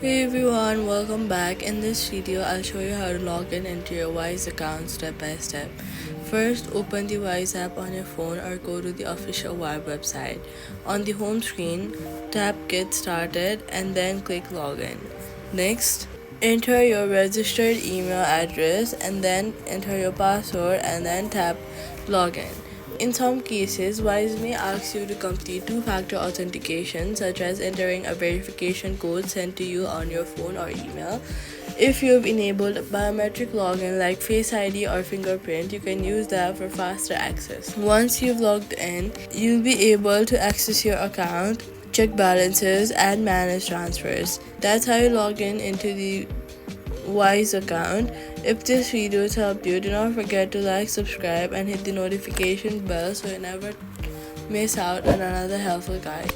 Hey everyone, welcome back. In this video, I'll show you how to log in into your Wise account step by step. First, open the Wise app on your phone or go to the official Wise website. On the home screen, tap Get Started and then click Login. Next, enter your registered email address and then enter your password and then tap Login. In some cases, Wise may ask you to complete two-factor authentication, such as entering a verification code sent to you on your phone or email. If you've enabled biometric login like Face ID or fingerprint, you can use that for faster access. Once you've logged in, you'll be able to access your account, check balances, and manage transfers. That's how you log in into the Wise account. If this video has helped you, do not forget to like, subscribe, and hit the notification bell so you never miss out on another helpful guide.